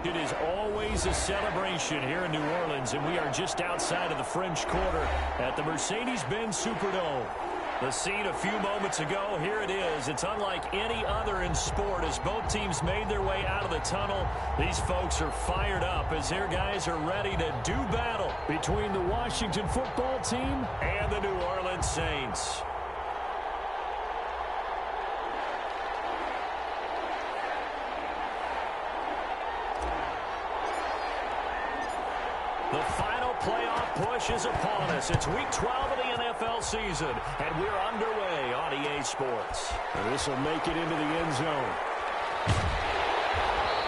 It is always a celebration here in New Orleans, and we are just outside of the French Quarter at the Mercedes-Benz Superdome. The scene a few moments ago, here it is. It's unlike any other in sport as both teams made their way out of the tunnel. These folks are fired up as their guys are ready to do battle between the Washington football team and the New Orleans Saints. The final playoff push is upon us. It's week 12 of the NFL season, and we're underway on EA Sports. And this will make it into the end zone.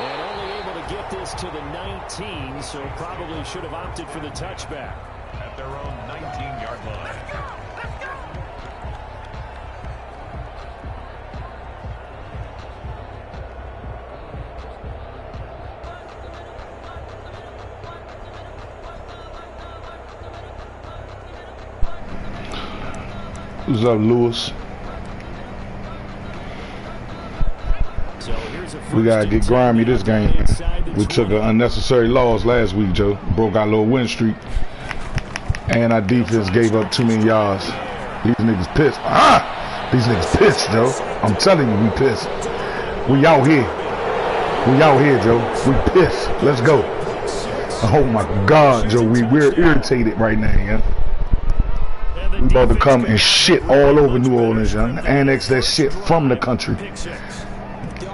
And only able to get this to the 19, so probably should have opted for the touchback. At their own 19-yard line. What's up, Lewis? We gotta get grimy this game. We took an unnecessary loss last week, Joe. Broke our little win streak. And our defense gave up too many yards. These niggas pissed. These niggas pissed, Joe. I'm telling you, we pissed. We out here. We out here, Joe. We pissed. Let's go. Oh my God, Joe. We're irritated right now, yeah. We about to come and shit all over New Orleans, young. Annex that shit from the country. The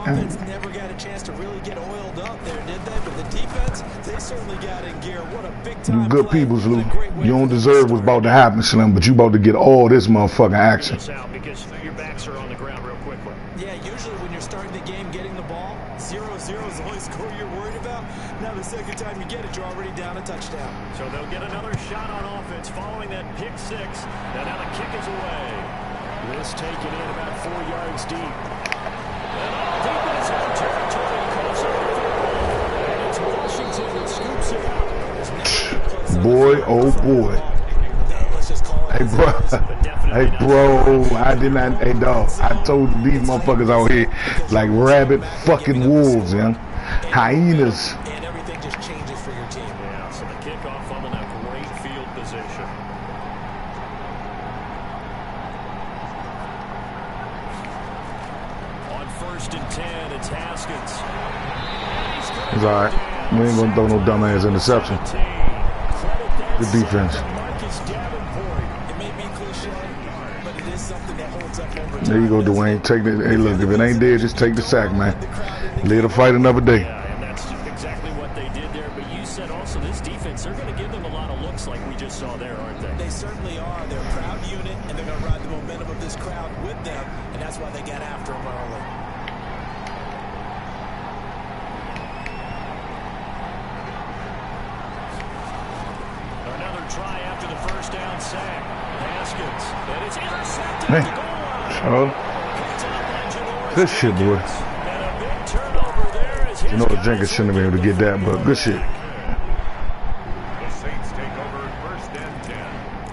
offense never got a chance to really get oiled up there, did they? But the defense, they certainly got in gear. What a big time. You good people, Lou. You don't deserve what's about to happen, Slim, but you about to get all this motherfucking action. Because your backs are on the ground real quickly. Yeah, usually when you're starting the game getting the ball, 0-0 is the only score you're worried about. Now the second time you get it, you're already down a touchdown. So they'll get another shot on offense following that pick six. And now the kick is away. This taken in about 4 yards deep. And all deep in his own territory, calls up the football. And it's Washington that scoops it out. Boy, oh boy. Hey, bro. Hey, bro. I did not. Hey, dog. I told these motherfuckers out here like rabid fucking wolves, man. Hyenas. And everything just changes for your team. Yeah, so the kickoff fumbled out great field position. On 1st and 10, it's Haskins. It's all right. We ain't gonna throw no dumbass interception. Good defense. There you go, Dwayne. Take it. Hey, look, if it ain't there, just take the sack, man. Let it fight another day. Yeah, and that's exactly what they did there. But you said also this defense, they're going to give them a lot of looks like we just saw there, aren't they? They certainly are. They're a proud unit, and they're going to ride the momentum of this crowd with them, and that's why they got after them early. Another try after the first down sack. Haskins, and it's intercepted. Hey. Oh, good shit, boy. You know the Jenkins shouldn't have been able to get that, but good shit. The Saints take over 1st and 10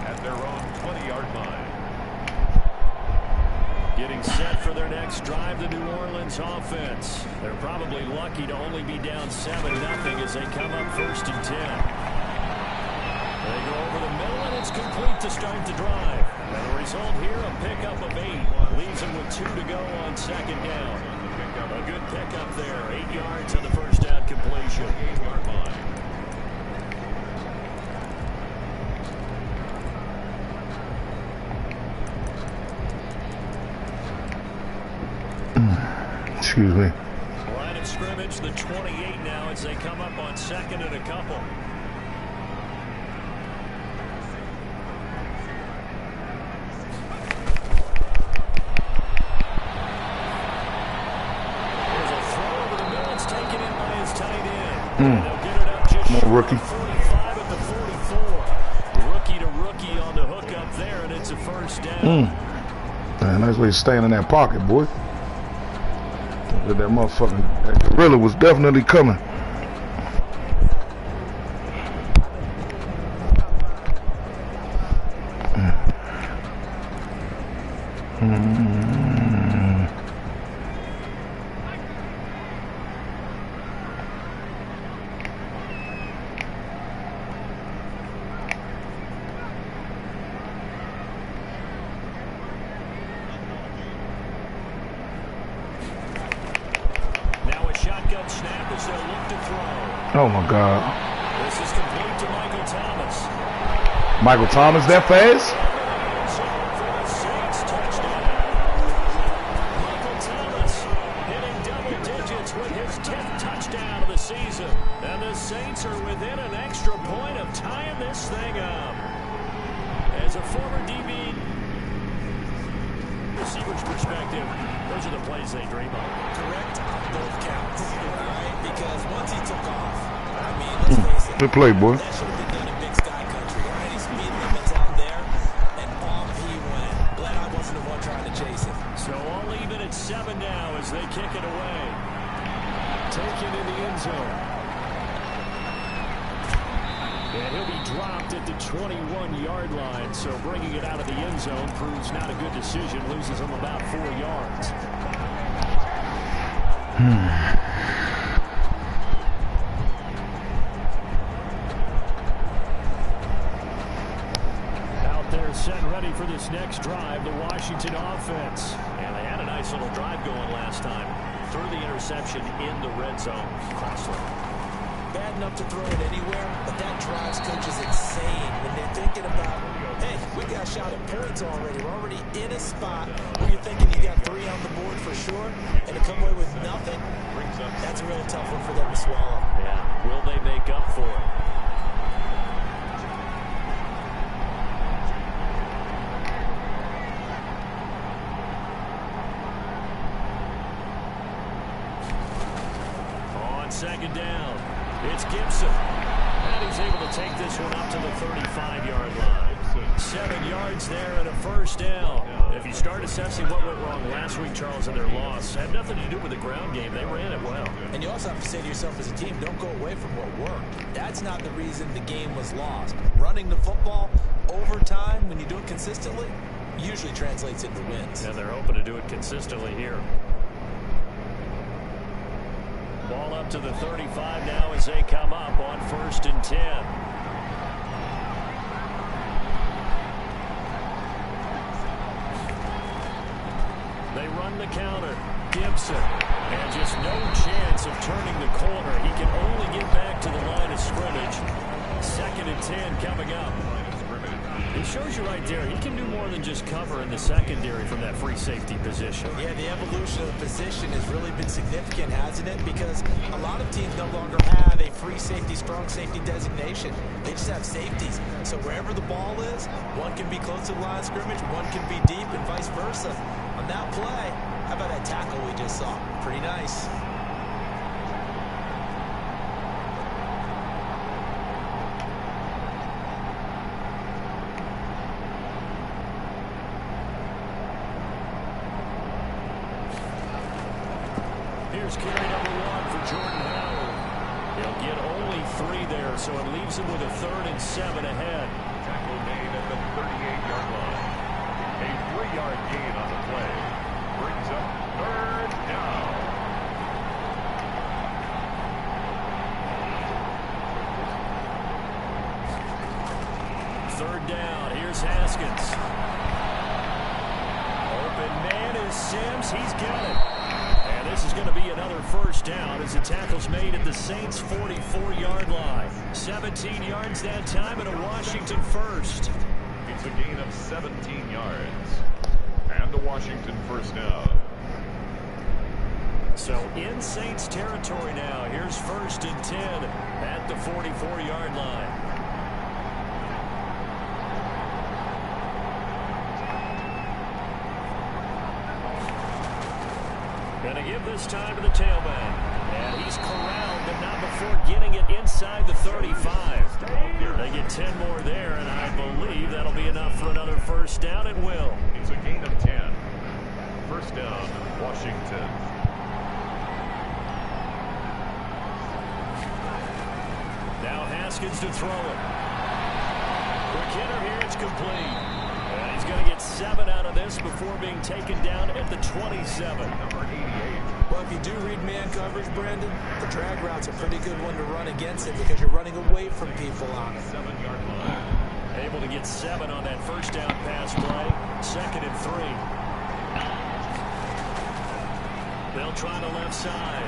at their own 20-yard line. Getting set for their next drive, the New Orleans offense. They're probably lucky to only be down 7-0 as they come up 1st and 10. They go over the middle, and it's complete to start the drive. And the result here, a pickup of 8. Leaves them with 2 to go on 2nd down. A good pickup there. 8 yards on the first down completion. 8-yard line. Excuse me. Line of scrimmage, the 28 now as they come up on 2nd and a couple. More rookie. 45 at the 44. Rookie to rookie on the hook up there, and it's a first down. Man, nice way to stay in that pocket, boy. That motherfucking that gorilla was definitely coming. Oh, my God. This is complete to Michael Thomas. Michael Thomas that fast? For the Saints, touchdown. Michael Thomas hitting double digits with his 10th touchdown of the season. And the Saints are within an extra point of tying this thing up. As a former DB receiver's perspective, those are the plays they dream of. Correct on both counts, right? Because once he took off, I mean, let's face it. Good play, boy. That should have been done in Big Sky Country, right? He's speed limits out there, and off he went. Glad I wasn't the one trying to chase it. So all even at 7 now as they kick it away. Taken in the end zone. And he'll be dropped at the 21-yard line. So bringing it out of the end zone proves not a good decision. Loses him about 4 yards. Out there set and ready for this next drive, the Washington offense. And they had a nice little drive going last time. Threw the interception in the red zone. Costly. Bad enough to throw it anywhere, but that drives coaches insane when they're thinking about, hey, we got a shot at points already. We're already in a spot where you're thinking you got 3 on the board for sure, and to come away with nothing, that's a real tough one for them to swallow. Yeah, will they make up for it? On second down. It's Gibson. And he's able to take this one up to the 35-yard line. 7 yards there and a first down. If you start assessing what went wrong last week, Charles, in their loss, had nothing to do with the ground game. They ran it well. And you also have to say to yourself as a team, don't go away from what worked. That's not the reason the game was lost. Running the football over time, when you do it consistently, usually translates into wins. And they're hoping to do it consistently here. Ball up to the 35 now as they come up on 1st and 10. They run the counter. Gibson. And just no chance of turning the corner. He can only get back to the line of scrimmage. 2nd and 10 coming up. It shows you right there, he can do more than just cover in the secondary from that free safety position. Yeah, the evolution of the position has really been significant, hasn't it? Because a lot of teams no longer have a free safety, strong safety designation. They just have safeties. So wherever the ball is, one can be close to the line of scrimmage, one can be deep, and vice versa. On that play, how about that tackle we just saw? Pretty nice. Here's carry number 1 for Jordan Howard. He'll get only 3 there, so it leaves him with a 3rd and 7 ahead. Tackle made at the 38-yard line. A 3-yard gain on the play. Brings up 3rd down. Third down. Here's Haskins. Open man is Sims. He's got it. And this is going to be another first down as the tackle's made at the Saints' 44-yard line. 17 yards that time and a Washington first. It's a gain of 17 yards. And a Washington first down. So in Saints territory now. Here's 1st and 10 at the 44-yard line. Going to give this time to the tailback. And he's corralled, but not before getting it inside the 35. They get 10 more there, and I believe that'll be enough for another first down. It will. It's a gain of 10. First down, Washington. Now Haskins to throw it. Quick hitter here, it's complete. And he's going to get 7 out of this before being taken down at the 27. Number 88. Well, if you do read man coverage, Brandon, the drag route's a pretty good one to run against it because you're running away from people on it. 7-yard line. Able to get 7 on that first down pass play. 2nd and 3. They'll try the left side.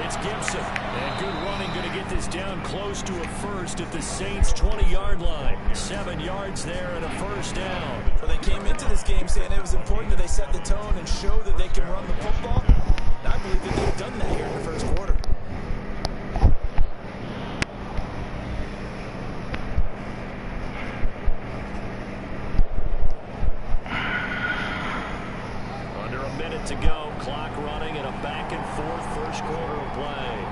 It's Gibson. And good running, going to get this down close to a first at the Saints' 20-yard line. 7 yards there and a first down. Well, they came into this game saying it was important that they set the tone and show that they can run the football. And I believe that they've done that here in the first quarter. Under a minute to go. Clock running and a back-and-forth first quarter of play.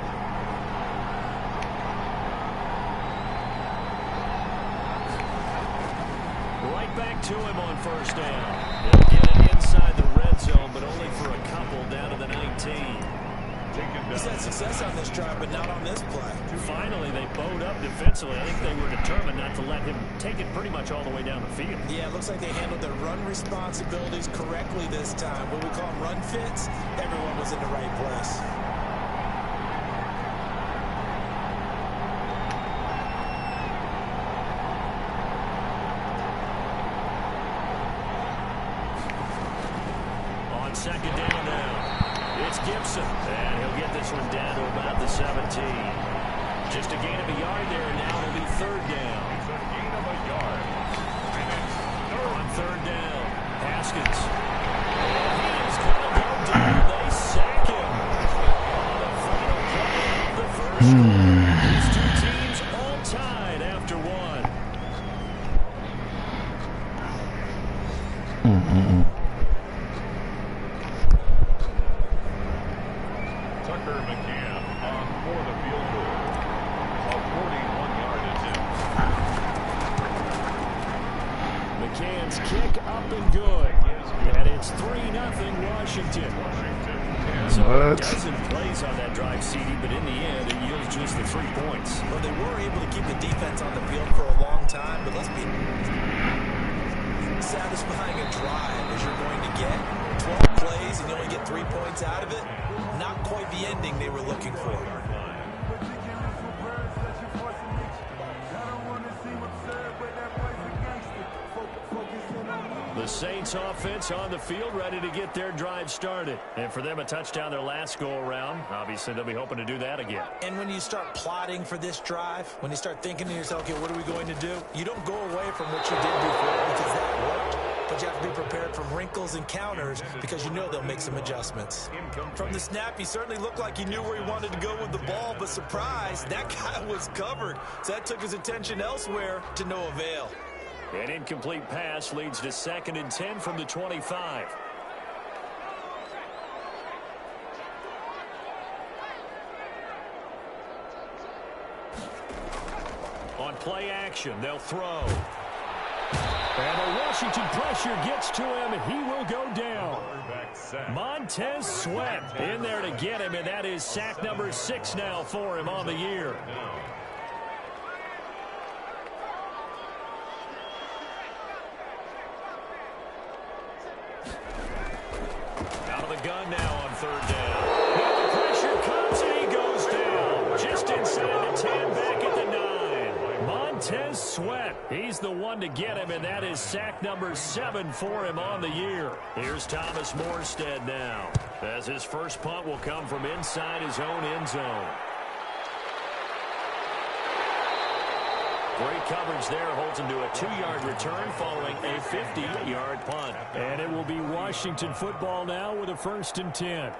Right back to him on first down. They'll get it inside the red zone, but only for a couple down to the 19. He's had success on this drive, but not on this play. Finally, they bowed up defensively. I think they were determined not to let him take it pretty much all the way down the field. Yeah, it looks like they handled their run responsibilities correctly this time. What we call them run fits, everyone was in the right place. On second down now. It's Gibson, and he'll get this one down to about the 17. Just a gain of a yard there, and now it'll be third down. It's a gain of a yard. And it's On third down, Haskins. And he is going to go down. They sack him. On the final play of the first quarter. These two teams all tied after one. Tucker McCann on for the field goal. A 41-yard attempt. McCann's kick up and good. And it's 3-0 Washington. So a dozen plays on that drive, CD, but in the end, it yields just the 3 points. Well, they were able to keep the defense on the field for a long time, but let's be satisfying a drive as you're going to get. 12 plays and you only get 3 points out of it. Not quite the ending they were looking for. The Saints offense on the field ready to get their drive started. And for them, a touchdown their last go-around. Obviously, they'll be hoping to do that again. And when you start plotting for this drive, when you start thinking to yourself, okay, what are we going to do? You don't go away from what you did before because that worked. But you have to be prepared for wrinkles and counters because you know they'll make some adjustments. From the snap, he certainly looked like he knew where he wanted to go with the ball, but surprise, that guy was covered. So that took his attention elsewhere to no avail. An incomplete pass leads to 2nd and 10 from the 25. On play action, they'll throw. And the Washington pressure gets to him. He will go down. Montez Sweat in there to get him, and that is sack number 6 now for him on the year. Out of the gun now on third down. And the pressure comes, and he goes down. Just inside the 10, back at the 9. Montez Sweat, he's the one to get him, and that is sack number 7 for him on the year. Here's Thomas Morstead now, as his first punt will come from inside his own end zone. Great coverage there, holds him to a 2-yard return following a 50-yard punt. And it will be Washington football now with a 1st and 10.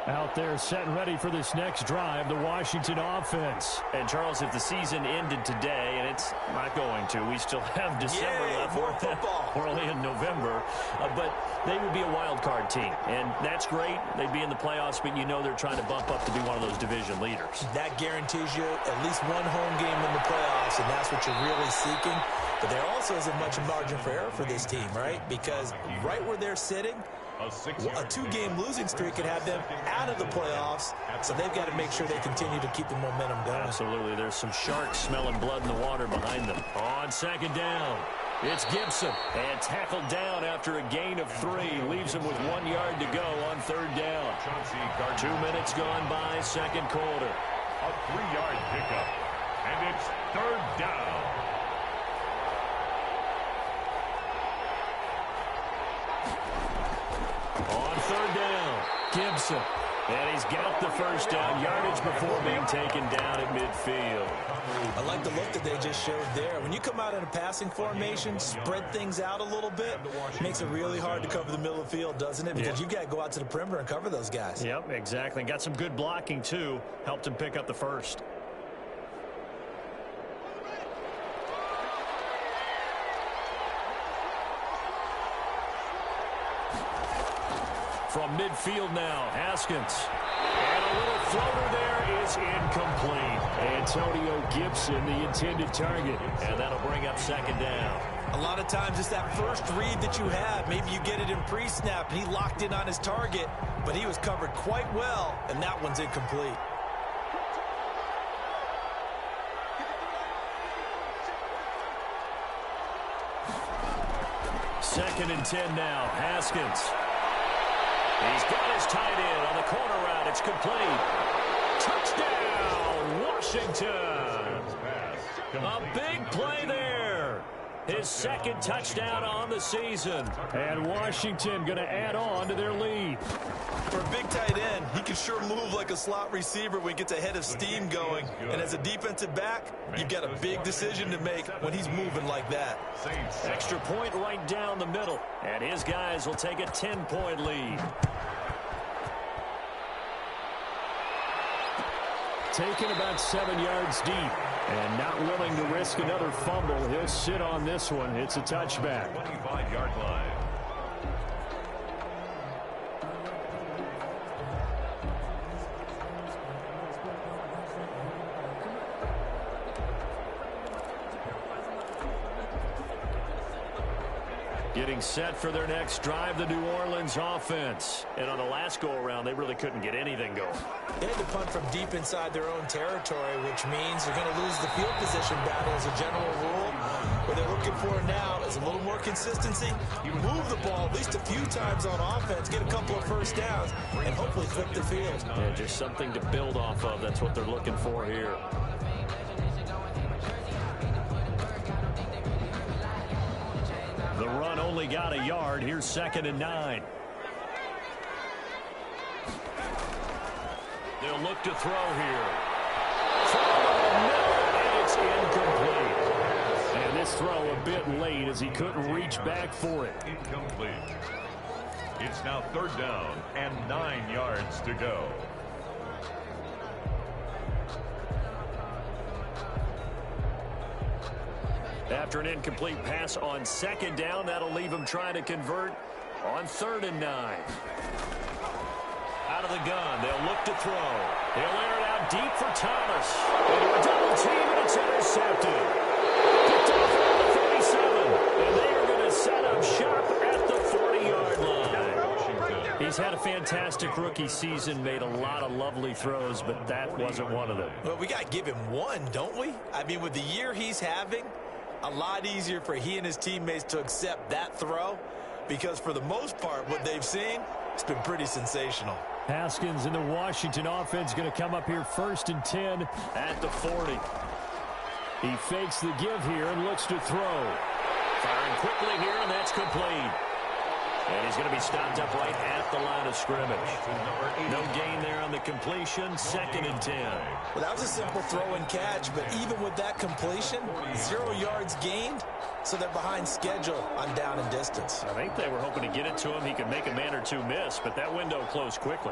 Out there set and ready for this next drive, the Washington offense. And Charles, if the season ended today, and it's not going to, we still have December left. More football. We're only in November, but they would be a wild card team, and that's great. They'd be in the playoffs, but you know they're trying to bump up to be one of those division leaders. That guarantees you at least one home game in the playoffs, and that's what you're really seeking. But there also isn't much margin for error for this team, right? Because right where they're sitting, a 2-game losing streak could have them out of the playoffs, so they've got to make sure they continue to keep the momentum going. Absolutely. There's some sharks smelling blood in the water behind them. On second down, it's Gibson, and tackled down after a gain of 3. Leaves him with 1 yard to go on third down. 2 minutes gone by, second quarter. A 3-yard pickup, and it's third down. On third down, Gibson. And he's got the first down, yardage before being taken down at midfield. I like the look that they just showed there. When you come out in a passing formation, spread things out a little bit, makes it really hard to cover the middle of the field, doesn't it? Because you got to go out to the perimeter and cover those guys. Yep, exactly. Got some good blocking, too. Helped him pick up the first. From midfield now, Haskins. And a little floater there is incomplete. Antonio Gibson, the intended target. And that'll bring up second down. A lot of times it's that first read that you have. Maybe you get it in pre-snap, and he locked in on his target, but he was covered quite well, and that one's incomplete. Second and 10 now, Haskins. He's got his tight end on the corner route. It's complete. Touchdown, Washington. A big play there. His second touchdown on the season. And Washington going to add on to their lead. For a big tight end, he can sure move like a slot receiver when he gets a head of steam going. And as a defensive back, you've got a big decision to make when he's moving like that. Extra point right down the middle. And his guys will take a 10-point lead. Taken about 7 yards deep. And not willing to risk another fumble. He'll sit on this one. It's a touchback. 25-yard line. Getting set for their next drive, the New Orleans offense. And on the last go-around, they really couldn't get anything going. They had to punt from deep inside their own territory, which means they're going to lose the field position battle as a general rule. What they're looking for now is a little more consistency. You move the ball at least a few times on offense, get a couple of first downs, and hopefully flip the field. Yeah, just something to build off of. That's what they're looking for here. The run only got a yard. Here's second and 9. They'll look to throw here. And it's incomplete. And this throw a bit late as he couldn't reach back for it. Incomplete. It's now third down and 9 yards to go. After an incomplete pass on second down, that'll leave him trying to convert on third and 9. Out of the gun, they'll look to throw. They'll air it out deep for Thomas. Into a double team, and it's intercepted. Picked off at the 37, and they are going to set up shop at the 40-yard line. He's had a fantastic rookie season, made a lot of lovely throws, but that wasn't one of them. Well, we got to give him one, don't we? I mean, with the year he's having, a lot easier for he and his teammates to accept that throw, because for the most part, what they've seen, it's been pretty sensational. Haskins and the Washington offense going to come up here first and 10 at the 40. He fakes the give here and looks to throw. Firing quickly here, and that's complete. And he's going to be stopped up right at the line of scrimmage. No gain there on the completion. Second and 10. Well, that was a simple throw and catch, but even with that completion, 0 yards gained, so they're behind schedule on down and distance. I think they were hoping to get it to him. He could make a man or two miss, but that window closed quickly.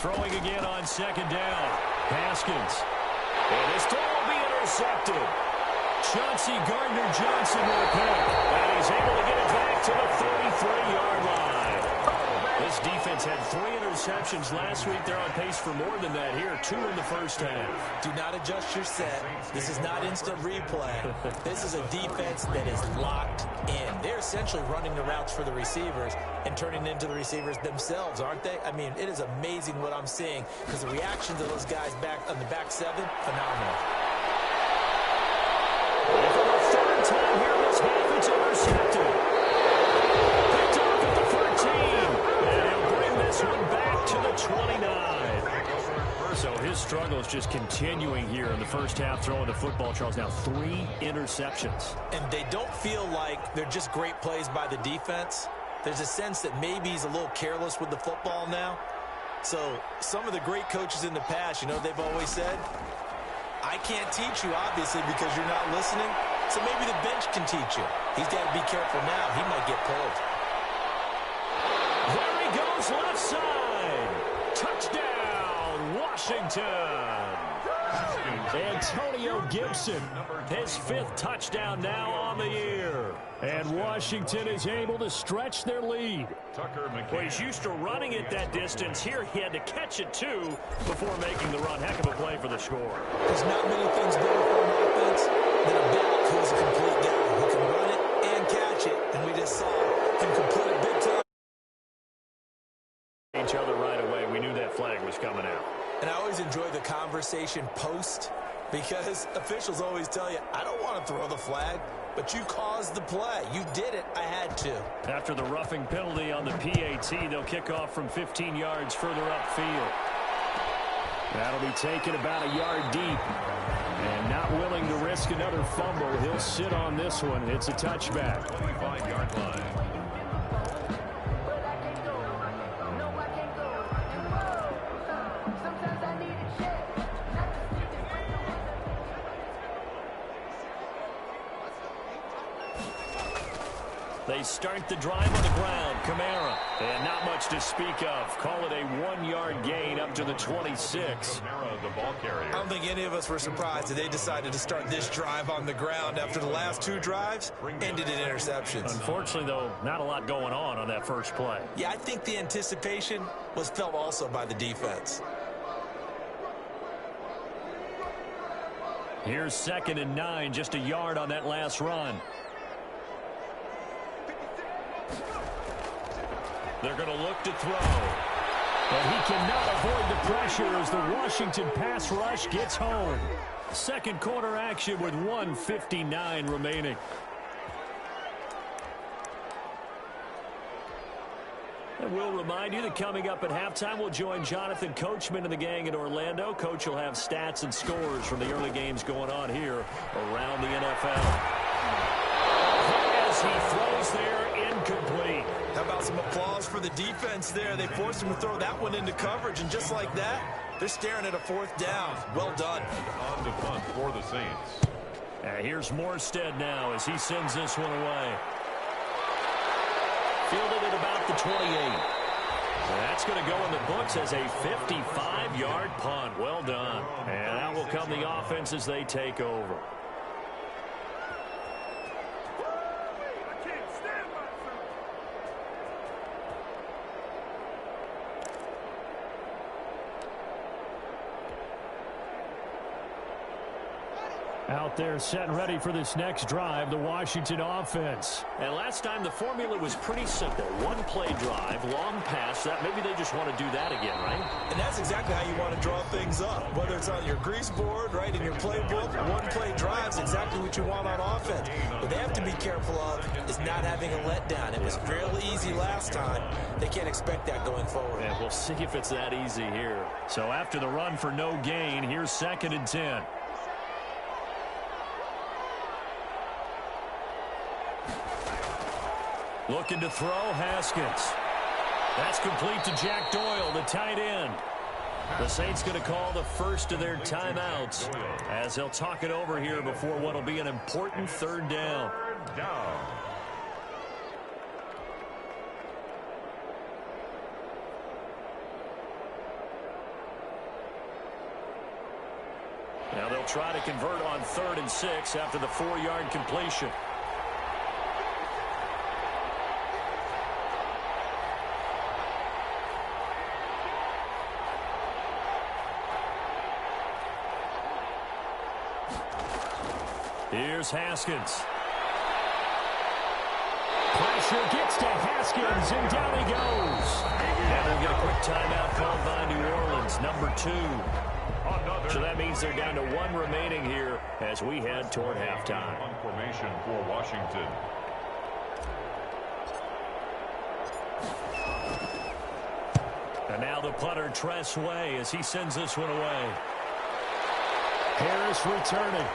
Throwing again on second down. Haskins. And this throw will be intercepted. Chauncey Gardner-Johnson with a pick. And he's able to get it back to the 33-yard line. This defense had 3 interceptions last week. They're on pace for more than that here. 2 in the first half. Do not adjust your set. This is not instant replay. This is a defense that is locked in. They're essentially running the routes for the receivers and turning into the receivers themselves, aren't they? I mean, it is amazing what I'm seeing, because the reaction to those guys back on the back 7, phenomenal. And for the third time here in this half, it's intercepted. Picked off at the 13. And he'll bring this one back to the 29. So his struggles just continuing here in the first half, throwing the football. Charles, now 3 interceptions. And they don't feel like they're just great plays by the defense. There's a sense that maybe he's a little careless with the football now. So some of the great coaches in the past, you know, they've always said, I can't teach you, obviously, because you're not listening. So maybe the bench can teach you. He's got to be careful now. He might get pulled. There he goes, left side. Touchdown, Washington. Antonio Gibson, his 5th touchdown now on the year. And Washington is able to stretch their lead. Well, he's used to running it that distance. Here he had to catch it, too, before making the run. Heck of a play for the score. There's not many things better for an offense than a back who's a complete guy who can run it and catch it. And we just saw him complete it big time. Each other right away. We knew that flag was coming out. And I always enjoy the conversation post because officials always tell you, I don't want to throw the flag, but you caused the play. You did it. I had to. After the roughing penalty on the PAT, they'll kick off from 15 yards further upfield. That'll be taken about a yard deep. And not willing to risk another fumble, he'll sit on this one. It's a touchback. 25-yard line. They start the drive on the ground. Kamara. And not much to speak of. Call it a 1-yard gain up to the 26. Kamara, the ball carrier. I don't think any of us were surprised that they decided to start this drive on the ground after the last 2 drives ended in interceptions. Unfortunately, though, not a lot going on that first play. Yeah, I think the anticipation was felt also by the defense. Here's 2nd and 9, just a yard on that last run. They're going to look to throw. And he cannot avoid the pressure as the Washington pass rush gets home. Second quarter action with 1:59 remaining. And we'll remind you that coming up at halftime, we'll join Jonathan Coachman and the gang in Orlando. Coach will have stats and scores from the early games going on here around the NFL. As he throws there, incomplete. How about some applause for the defense there? They forced him to throw that one into coverage, and just like that, they're staring at a 4th down. Well done. On to punt for the Saints. Here's Morstead now as he sends this one away. Fielded at about the 28. That's going to go in the books as a 55-yard punt. Well done. And out will come the offense as they take over. Out there set and ready for this next drive, the Washington offense. And last time the formula was pretty simple. 1-play drive, long pass. That maybe they just want to do that again, right? And that's exactly how you want to draw things up. Whether it's on your grease board, right, in your playbook, 1-play drive's exactly what you want on offense. What they have to be careful of is not having a letdown. It was fairly easy last time. They can't expect that going forward. And we'll see if it's that easy here. So after the run for no gain, here's 2nd and 10. Looking to throw, Haskins. That's complete to Jack Doyle, the tight end. The Saints going to call the first of their timeouts as they'll talk it over here before what will be an important 3rd down. Now they'll try to convert on 3rd and 6 after the 4-yard completion. Here's Haskins. Pressure gets to Haskins, and down he goes. And they'll get a quick timeout called by New Orleans, number 2. So that means they're down to 1 remaining here as we head toward halftime. Formation for Washington. And now the punter, Tress Way, as he sends this one away. Harris returning.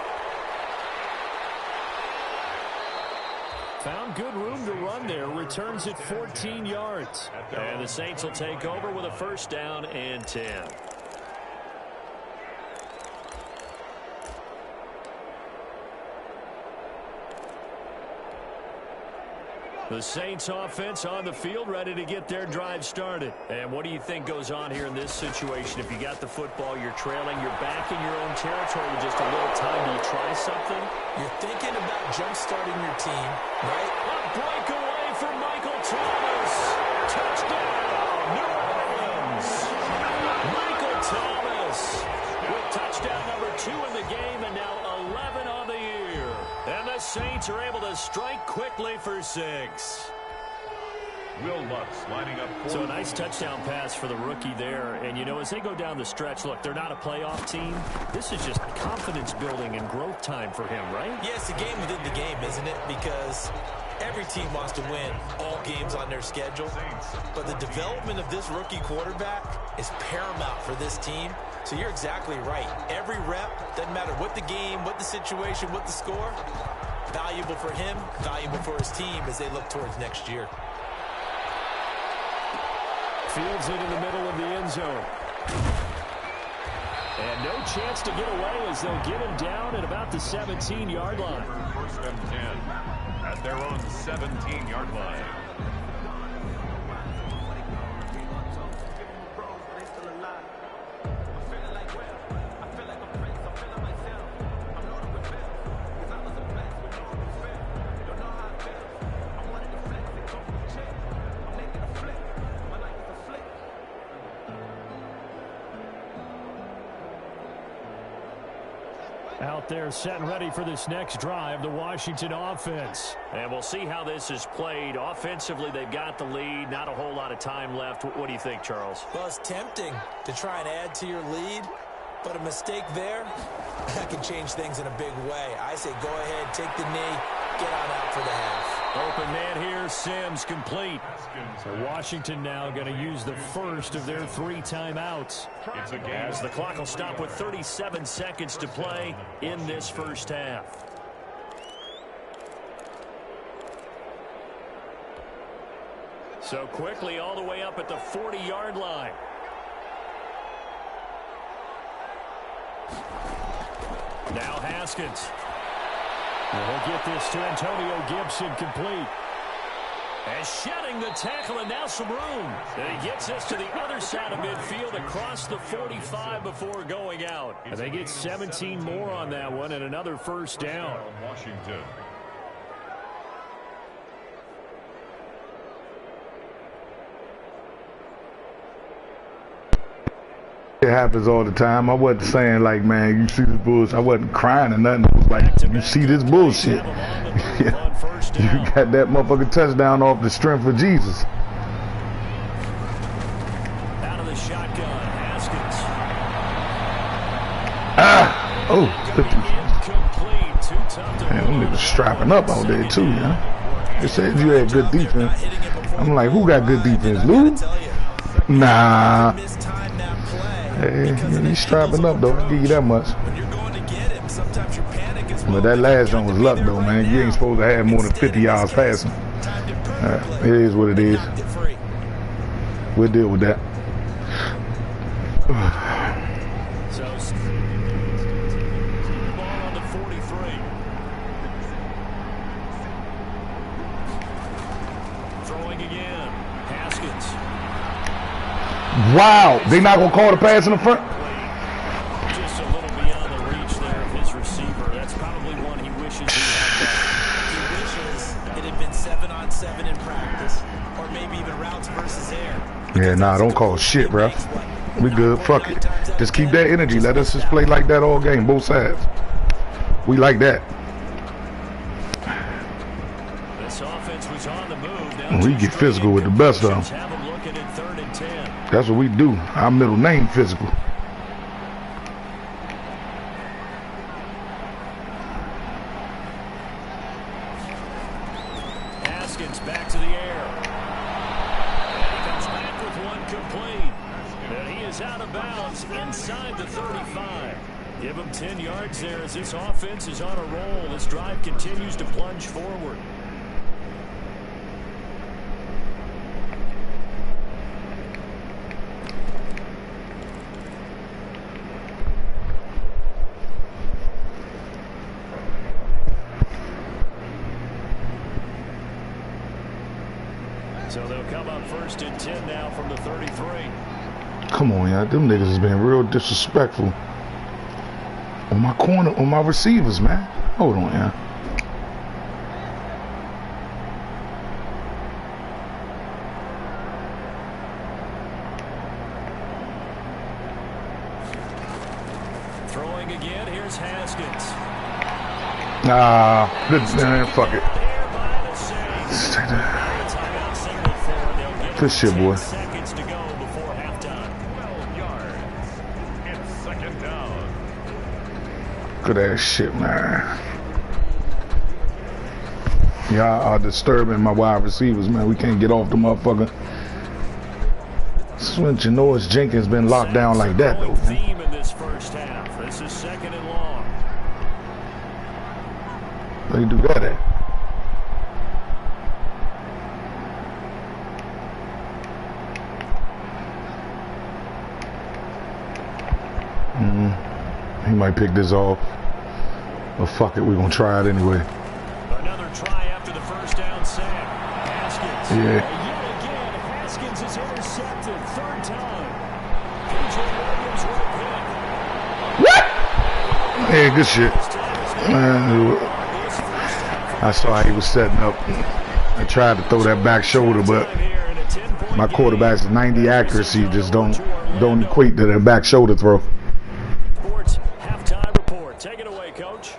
Found good room to run there. Returns it 14 yards. And the Saints will take over with a first down and 10. The Saints offense on the field, ready to get their drive started. And what do you think goes on here in this situation? If you got the football, you're trailing, you're back in your own territory with just a little time. Do you try something? You're thinking about jump-starting your team, right? A breakaway for Michael Thomas. Touchdown, New Orleans. Michael Thomas with touchdown number 2 in the game and now 11 on the year. And the Saints are able to strike quickly for 6. Will Lutz lining up. So a nice touchdown pass for the rookie there. And, you know, as they go down the stretch, look, they're not a playoff team. This is just confidence building and growth time for him, right? Yeah, it's a game within the game, isn't it? Because every team wants to win all games on their schedule. But the development of this rookie quarterback is paramount for this team. So you're exactly right. Every rep, doesn't matter what the game, what the situation, what the score, valuable for him, valuable for his team as they look towards next year. Fields it in the middle of the end zone. And no chance to get away as they'll get him down at about the 17-yard line. First and 10 at their own 17-yard line. Out there set and ready for this next drive, the Washington offense. And we'll see how this is played. Offensively, they've got the lead. Not a whole lot of time left. What do you think, Charles? Well, it's tempting to try and add to your lead, but a mistake there, that can change things in a big way. I say go ahead, take the knee, get on out for the half. Open man here, Sims complete. So Washington now going to use the first of their 3 timeouts. It's a game as the clock will stop with 37 seconds to play in this first half. So quickly all the way up at the 40-yard line. Now Haskins. We'll get this to Antonio Gibson complete. And shedding the tackle and now some room. And he gets us to the other side of midfield across the 45 before going out. And they get 17 more on that one and another first down. Washington. It happens all the time. I wasn't saying like, man, you see this bullshit. I wasn't crying or nothing. It was like, you see this bullshit. You got that motherfucking touchdown off the strength of Jesus. Out of the shotgun, Haskins. Ah! Oh! Incomplete. Too tough to Man, them niggas strapping up out there too, yeah. They said you had good defense. I'm like, who got good defense, Lew? Nah. Hey, he's strapping up though. I'll give you that much. But that last one was luck though, man. You ain't supposed to have more than 50 yards passing. It is what it is. We'll deal with that. So, ball on the 43. Throwing again. Haskins. Wow, they not gonna call the pass in the front. Just a little beyond the reach there of his receiver. That's probably one he wishes he had. He wishes it had been 7-on-7 in practice, or maybe even routes versus air. Yeah, nah, don't call shit, bro. We good. Fuck it. Just keep that energy. Let us just play like that all game, both sides. We like that. This offense was on the move. Now We get physical with the best of them. have them looking at 3rd and 10. That's what we do. Our middle name physical. Haskins back to the air. And he comes back with one complete. And he is out of bounds inside the 35. Give him 10 yards there as this offense is on a roll. This drive continues to plunge forward. So they'll come up 1st and 10 now from the 33. Come on, y'all. Them niggas has been real disrespectful on my corner, on my receivers, man. Hold on, y'all. Throwing again. Here's Haskins. Nah, good man. Fuck it. Good shit, boy. Seconds to go before halftime. 12 yards. It's 2nd down. Good ass shit, man. Y'all are disturbing my wide receivers, man. We can't get off the motherfucker. Since Janoris Jenkins been locked down like that, though, man. Theme in this first half. This is 2nd and long. They do that at. He might pick this off. But fuck it, we're gonna try it anyway. Another try after the first down sack. Haskins. Yeah. Yet again, Haskins is intercepted. 3rd time. PJ Williams with a pick. What? Yeah, good shit. Man, I saw how he was setting up. I tried to throw that back shoulder, but my quarterback's 90 accuracy just don't equate to that back shoulder throw. Sports halftime report. Take it away, Coach.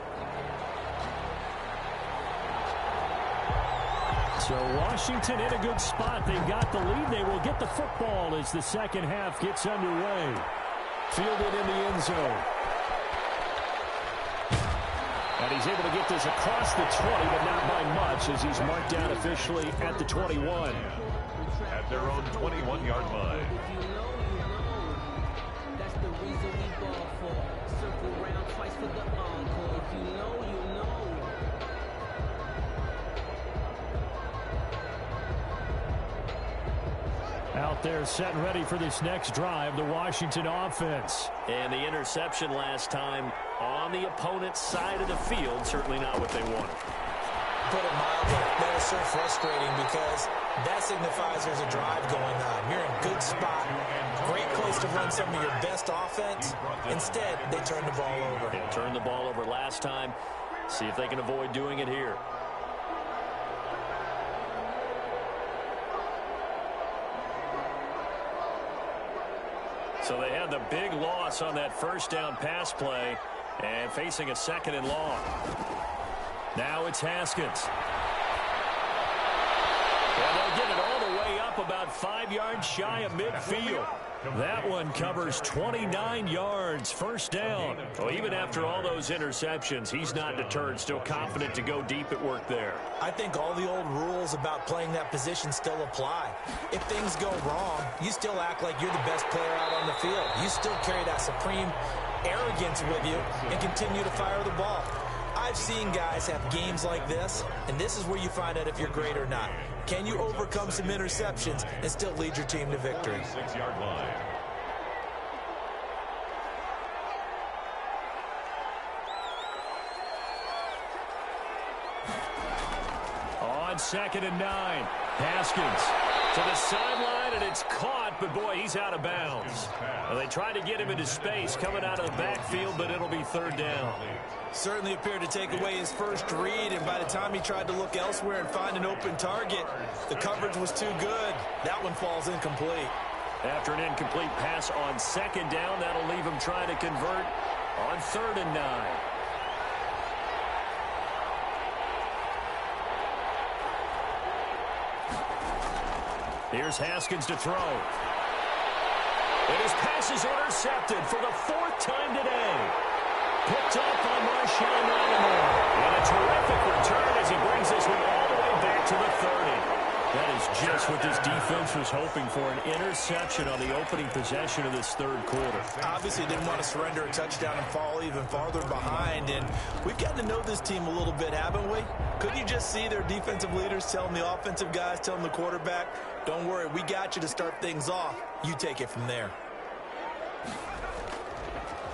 So Washington in a good spot. They've got the lead. They will get the football as the second half gets underway. Fielded in the end zone. And he's able to get this across the 20, but not by much as he's marked down officially at the 21. At their own 21-yard line. That's the reason we ball for. Circle round twice for the encore. If you know, you know. Out there set and ready for this next drive, the Washington offense. And the interception last time on the opponent's side of the field, certainly not what they wanted. Put it mildly, that is so frustrating because that signifies there's a drive going on. You're in a good spot, great place to run some of your best offense. Instead, they turn the ball over. Yeah, turned the ball over last time. See if they can avoid doing it here. So they had the big loss on that first down pass play and facing a 2nd and long. Now it's Haskins. And they'll get it all the way up about 5 yards shy of midfield. That one covers 29 yards, 1st down. Well, even after all those interceptions, he's not deterred, still confident to go deep at work there. I think all the old rules about playing that position still apply. If things go wrong, you still act like you're the best player out on the field. You still carry that supreme arrogance with you and continue to fire the ball. I've seen guys have games like this, and this is where you find out if you're great or not. Can you overcome some interceptions and still lead your team to victory? 6-yard line. On 2nd and 9, Haskins to the sideline, and it's caught, but boy, he's out of bounds. Well, they tried to get him into space coming out of the backfield, but it'll be 3rd down. Certainly appeared to take away his first read, and by the time he tried to look elsewhere and find an open target, the coverage was too good. That one falls incomplete. After an incomplete pass on 2nd down, that'll leave him trying to convert on 3rd and 9. Here's Haskins to throw. And his pass is intercepted for the 4th time today. Picked up by Marshawn Lattimore. And a terrific return as he brings this one all the way back to the 30. That is just That's what this defense was hoping for, an interception on the opening possession of this third quarter. Obviously didn't want to surrender a touchdown and fall even farther behind, and we've gotten to know this team a little bit, haven't we? Couldn't you just see their defensive leaders telling the offensive guys, telling the quarterback, don't worry, we got you to start things off. You take it from there.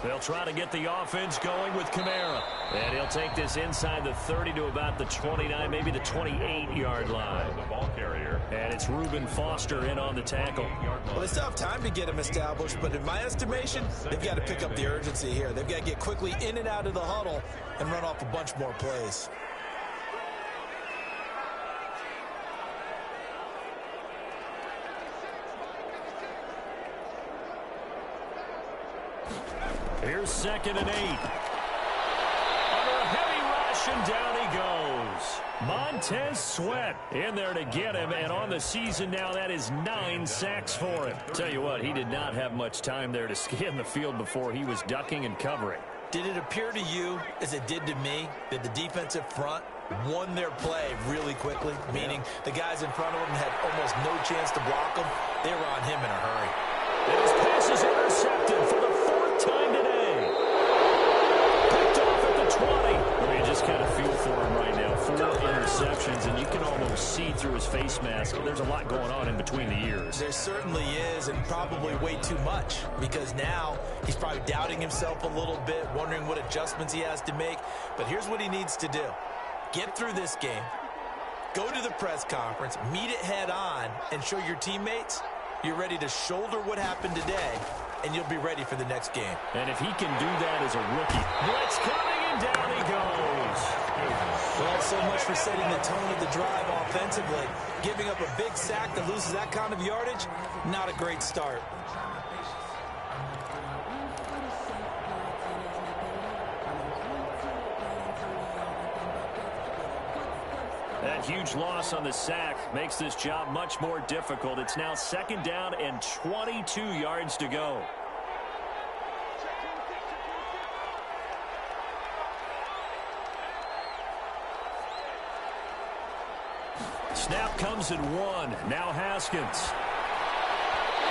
They'll try to get the offense going with Kamara. And he'll take this inside the 30 to about the 29, maybe the 28-yard line. The ball carrier. And it's Reuben Foster in on the tackle. Well, they still have time to get him established, but in my estimation, they've got to pick up the urgency here. They've got to get quickly in and out of the huddle and run off a bunch more plays. Here's 2nd and 8. Under a heavy rush, and down he goes. Montez Sweat in there to get him, and on the season now, that is 9 sacks for him. Tell you what, he did not have much time there to scan the field before he was ducking and covering. Did it appear to you, as it did to me, that the defensive front won their play really quickly? Meaning the guys in front of them had almost no chance to block them. They were on him in a hurry. And his pass is intercepted for the 4th time today. Picked off at the 20. I mean, just kind of feel for him right now. 4 interceptions, and you can almost see through his face mask. There's a lot going on in between the ears. There certainly is, and probably way too much, because now he's probably doubting himself a little bit, wondering what adjustments he has to make. But here's what he needs to do. Get through this game, go to the press conference, meet it head on, and show your teammates you're ready to shoulder what happened today, and you'll be ready for the next game. And if he can do that as a rookie, blitz coming, and down he goes. Well, so much for setting the tone of the drive offensively. Giving up a big sack that loses that kind of yardage, not a great start. That huge loss on the sack makes this job much more difficult. It's now 2nd down and 22 yards to go. Snap comes at 1. Now Haskins.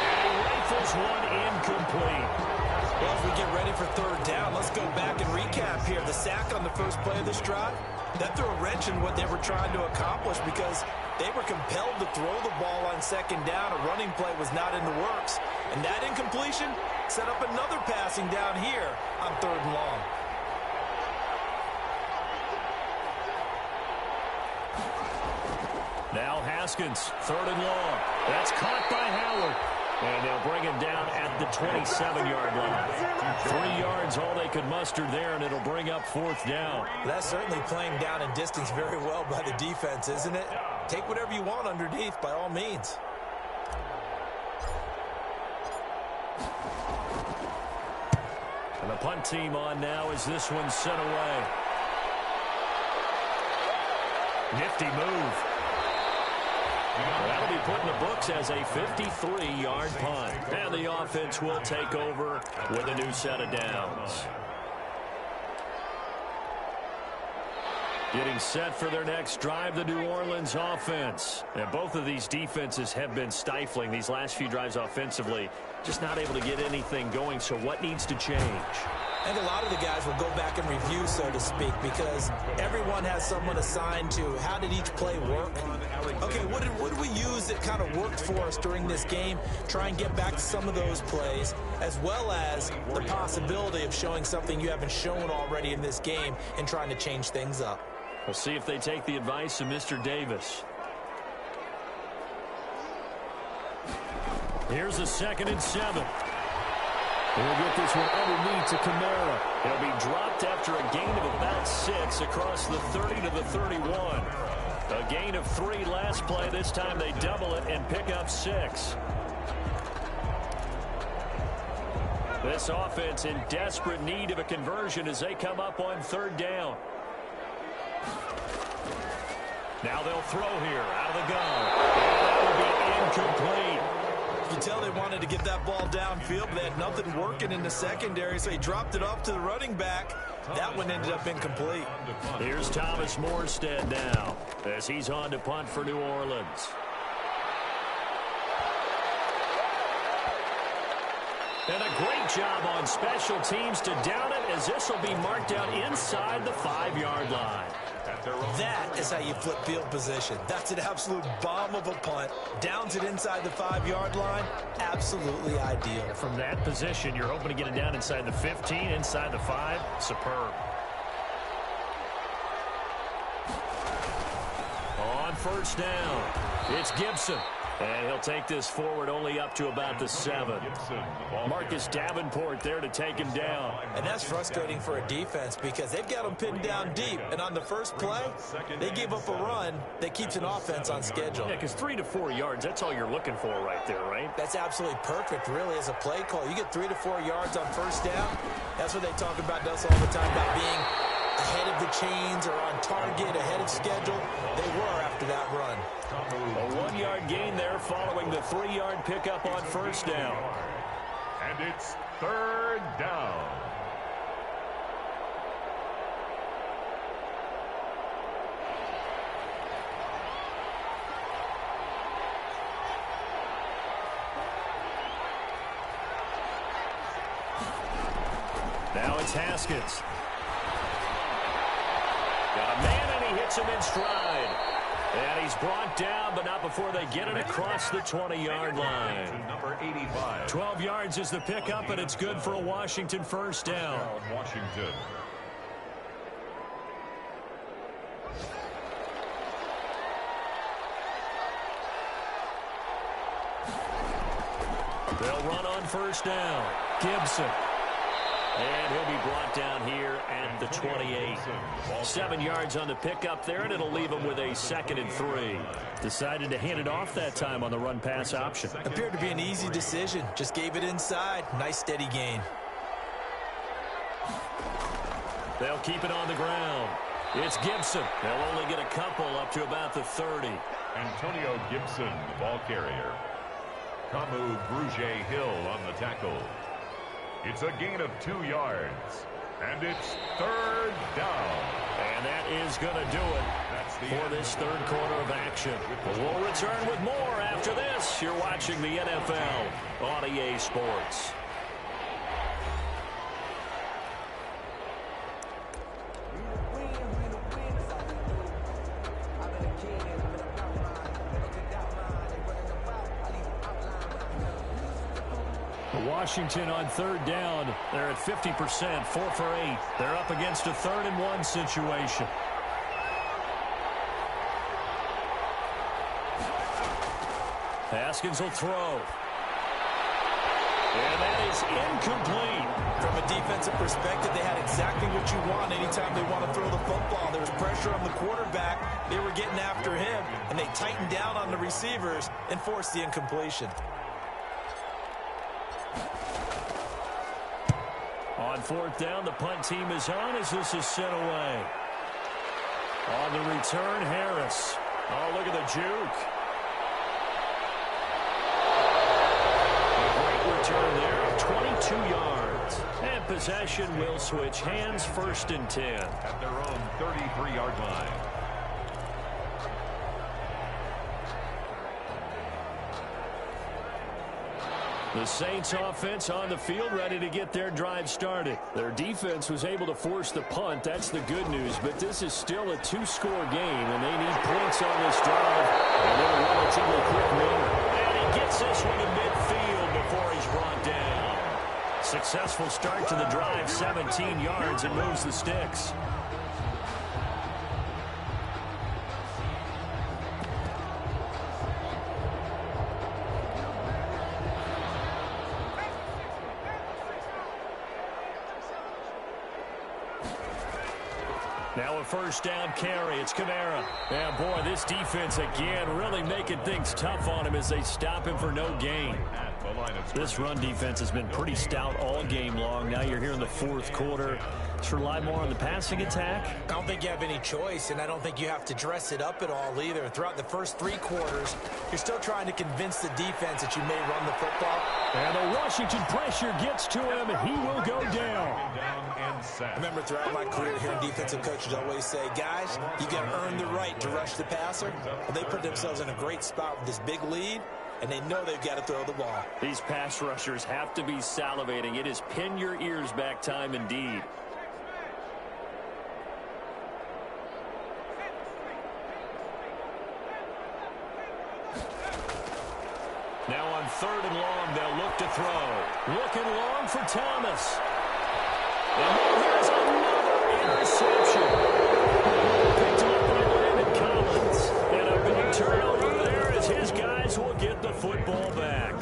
And he rifles one incomplete. Well, as we get ready for 3rd down, let's go back and recap here. The sack on the first play of this drive, that threw a wrench in what they were trying to accomplish because they were compelled to throw the ball on 2nd down. A running play was not in the works. And that incompletion set up another passing down here on 3rd and long. Now Haskins, 3rd and long. That's caught by Howard. And they'll bring him down at the 27-yard line. 3 yards, all they could muster there, and it'll bring up 4th down. That's certainly playing down in distance very well by the defense, isn't it? Take whatever you want underneath, by all means. And the punt team on now as this one's sent away. Nifty move. That'll be put in the books as a 53-yard punt. And the offense will take over with a new set of downs. Getting set for their next drive, the New Orleans offense. And both of these defenses have been stifling these last few drives offensively. Just not able to get anything going, so what needs to change? And a lot of the guys will go back and review, so to speak, because everyone has someone assigned to how did each play work. Okay, what did we use that kind of worked for us during this game? Try and get back to some of those plays, as well as the possibility of showing something you haven't shown already in this game and trying to change things up. We'll see if they take the advice of Mr. Davis. Here's a 2nd and 7. We'll get this one underneath to Kamara. He'll be dropped after a gain of about 6 across the 30 to the 31. A gain of 3 last play. This time they double it and pick up 6. This offense in desperate need of a conversion as they come up on 3rd down. Now they'll throw here out of the gun. And that will be incomplete. You tell they wanted to get that ball downfield, but they had nothing working in the secondary, so he dropped it off to the running back. That one ended up incomplete. Here's Thomas Morstead now as he's on to punt for New Orleans. And a great job on special teams to down it, as this will be marked out inside the 5-yard line. That is how you flip field position. That's an absolute bomb of a punt. Downs it inside the 5-yard line. Absolutely ideal. From that position, you're hoping to get it down inside the 15, inside the 5. Superb. On first down, it's Gibson. And he'll take this forward only up to about the 7. Marcus Davenport there to take him down. And that's frustrating for a defense because they've got him pinned down deep. And on the first play, they give up a run that keeps an offense on schedule. Yeah, because 3 to 4 yards, that's all you're looking for right there, right? That's absolutely perfect, really, as a play call. You get 3 to 4 yards on first down. That's what they talk about us all the time, about being ahead of the chains or on target, ahead of schedule. They were after that run. A 1-yard gain there following the 3-yard pickup on first down. And it's third down. Now it's Haskins. Got a man, and he hits him in stride. And he's brought down, but not before they get it across the 20-yard line. Number 85. 12 yards is the pickup, and it's good for a Washington first down. Washington. They'll run on first down. Gibson. And he'll be brought down here at the 28. 7 yards on the pickup there, and it'll leave him with a 2nd and 3. Decided to hand it off that time on the run-pass option. Appeared to be an easy decision. Just gave it inside. Nice steady gain. They'll keep it on the ground. It's Gibson. They'll only get a couple up to about the 30. Antonio Gibson, the ball carrier. Kamu Brugier-Hill on the tackle. It's a gain of 2 yards. And it's third down. And that is going to do it for this third quarter of action. We'll return with more after this. You're watching the NFL on EA Sports. Washington on third down. They're at 50%, 4 for 8. They're up against a 3rd and 1 situation. Haskins will throw. And that is incomplete. From a defensive perspective, they had exactly what you want anytime they want to throw the football. There was pressure on the quarterback. They were getting after him, and they tightened down on the receivers and forced the incompletion. On fourth down, the punt team is on as this is sent away. On the return, Harris. Oh, look at the juke. A great return there, 22 yards. And possession will switch hands, 1st and 10. At their own 33-yard line. The Saints offense on the field, ready to get their drive started. Their defense was able to force the punt. That's the good news. But this is still a 2-score game, and they need points on this drive. And in a relatively quick manner. And he gets this one to midfield before he's brought down. Successful start to the drive, 17 yards, and moves the sticks. Now a first down carry. It's Kamara. Yeah, boy, this defense again really making things tough on him as they stop him for no gain. This run defense has been pretty stout all game long. Now you're here in the 4th quarter. Let's rely more on the passing attack. I don't think you have any choice, and I don't think you have to dress it up at all either. Throughout the first 3 quarters, you're still trying to convince the defense that you may run the football. And the Washington pressure gets to him, and he will go down. I remember throughout my career hearing defensive coaches always say, guys, you got to earn the right to rush the passer. Well, they put themselves in a great spot with this big lead, and they know they've got to throw the ball. These pass rushers have to be salivating. It is pin your ears back time indeed. Now on 3rd and long, they'll look to throw. Looking long for Thomas. And here's another interception. Picked up by Landon Collins. And a big turnover there as his guys will get the football back.